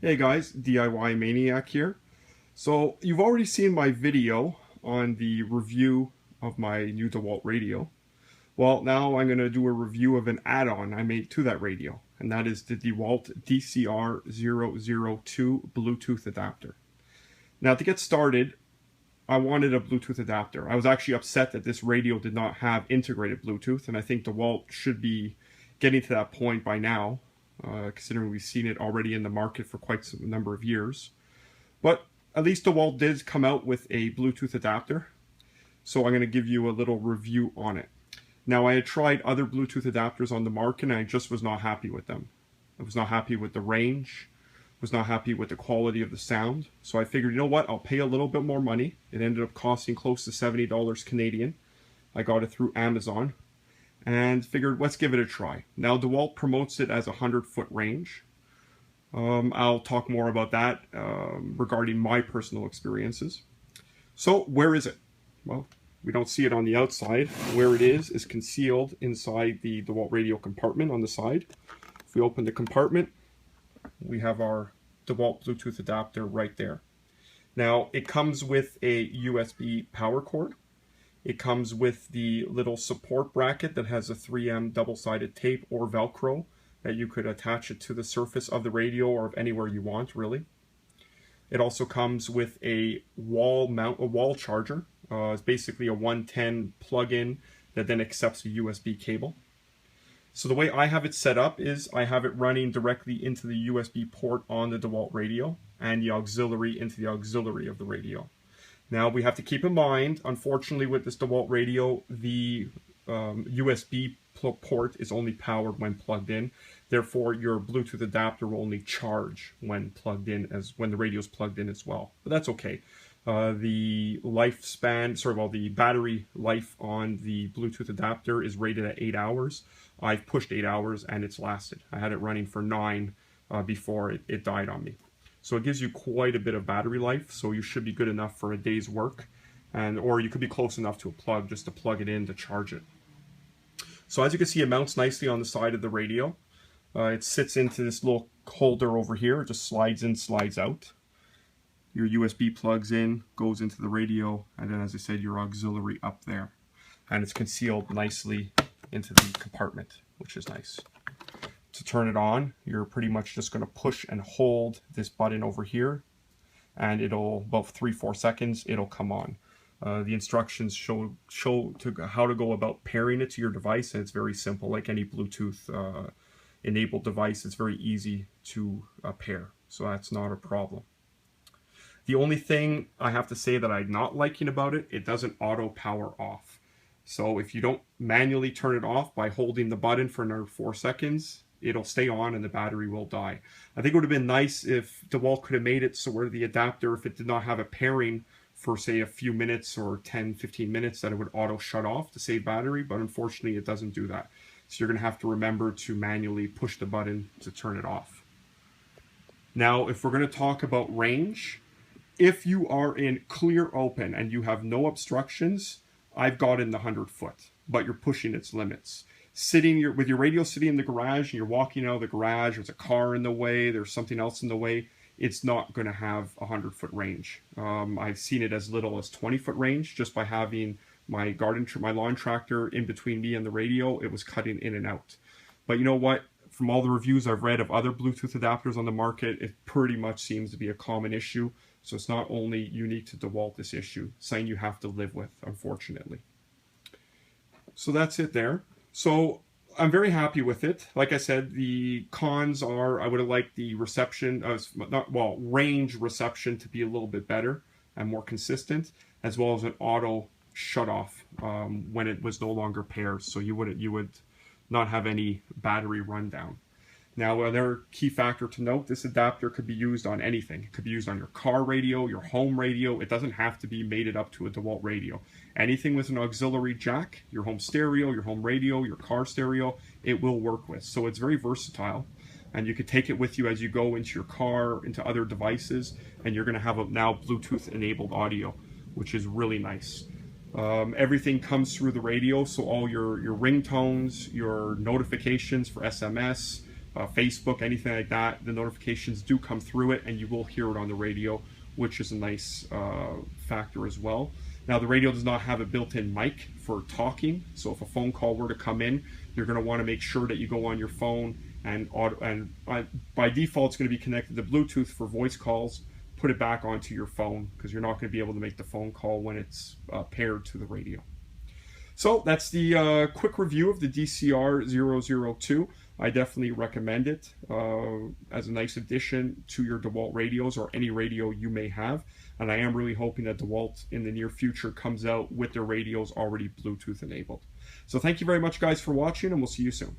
Hey guys, DIY Maniac here. So you've already seen my video on the review of my new Dewalt radio. Well, now I'm going to do a review of an add-on I made to that radio, and that is the Dewalt DCR002 Bluetooth adapter. Now to get started, I wanted a Bluetooth adapter. I was actually upset that this radio did not have integrated Bluetooth, and I think Dewalt should be getting to that point by now. Considering we've seen it already in the market for quite some number of years. But at least Dewalt did come out with a Bluetooth adapter, so I'm going to give you a little review on it. Now, I had tried other Bluetooth adapters on the market and I just was not happy with them. I was not happy with the range, was not happy with the quality of the sound, so I figured, you know what, I'll pay a little bit more money. It ended up costing close to $70 Canadian. I got it through Amazon. And figured, let's give it a try. Now, Dewalt promotes it as a 100-foot range. I'll talk more about that regarding my personal experiences. So, where is it? Well, we don't see it on the outside. Where it is concealed inside the Dewalt radio compartment on the side. If we open the compartment, we have our Dewalt Bluetooth adapter right there. Now, it comes with a USB power cord. It comes with the little support bracket that has a 3M double-sided tape or Velcro that you could attach it to the surface of the radio or anywhere you want, really. It also comes with a wall charger. It's basically a 110 plug-in that then accepts a USB cable. So the way I have it set up is I have it running directly into the USB port on the Dewalt radio and the auxiliary into the auxiliary of the radio. Now, we have to keep in mind, unfortunately, with this Dewalt radio, the USB port is only powered when plugged in. Therefore, your Bluetooth adapter will only charge when plugged in, when the radio is plugged in as well. But that's okay. The the battery life on the Bluetooth adapter is rated at 8 hours. I've pushed 8 hours and it's lasted. I had it running for 9 before it died on me. So it gives you quite a bit of battery life, so you should be good enough for a day's work, or you could be close enough to a plug just to plug it in to charge it. So as you can see, it mounts nicely on the side of the radio. It sits into this little holder over here. It just slides in, slides out. Your USB plugs in, goes into the radio, and then, as I said, your auxiliary up there. And it's concealed nicely into the compartment, which is nice. To turn it on, you're pretty much just going to push and hold this button over here, and it'll, about 3-4 seconds, it'll come on. The instructions show how to go about pairing it to your device, and it's very simple. Like any Bluetooth enabled device, it's very easy to pair, so that's not a problem. The only thing I have to say that I'm not liking about it, it doesn't auto power off. So if you don't manually turn it off by holding the button for another 4 seconds, it'll stay on and the battery will die. I think it would have been nice if Dewalt could have made it so where the adapter, if it did not have a pairing for say a few minutes or 10-15 minutes, that it would auto shut off to save battery, but unfortunately it doesn't do that. So you're going to have to remember to manually push the button to turn it off. Now, if we're going to talk about range, if you are in clear open and you have no obstructions, I've got in the 100-foot, but you're pushing its limits. With your radio sitting in the garage and you're walking out of the garage, there's a car in the way, there's something else in the way, it's not going to have a 100-foot range. I've seen it as little as 20-foot range just by having my lawn tractor in between me and the radio. It was cutting in and out. But you know what? From all the reviews I've read of other Bluetooth adapters on the market, it pretty much seems to be a common issue. So it's not only unique to Dewalt, this issue, something you have to live with, unfortunately. So that's it there. So I'm very happy with it. Like I said, the cons are I would have liked the reception, range reception to be a little bit better and more consistent, as well as an auto shut off when it was no longer paired, so you would not have any battery rundown. Now, another key factor to note, this adapter could be used on anything. It could be used on your car radio, your home radio. It doesn't have to be mated up to a Dewalt radio. Anything with an auxiliary jack, your home stereo, your home radio, your car stereo, it will work with. So it's very versatile, and you could take it with you as you go into your car, into other devices, and you're going to have a now Bluetooth-enabled audio, which is really nice. Everything comes through the radio, so all your ringtones, your notifications for SMS, Facebook, anything like that, the notifications do come through it and you will hear it on the radio, which is a nice factor as well. Now, the radio does not have a built-in mic for talking, so if a phone call were to come in, you're going to want to make sure that you go on your phone and by default it's going to be connected to Bluetooth for voice calls. Put it back onto your phone because you're not going to be able to make the phone call when it's paired to the radio. So that's the quick review of the DCR002. I definitely recommend it as a nice addition to your Dewalt radios or any radio you may have. And I am really hoping that Dewalt in the near future comes out with their radios already Bluetooth enabled. So thank you very much, guys, for watching, and we'll see you soon.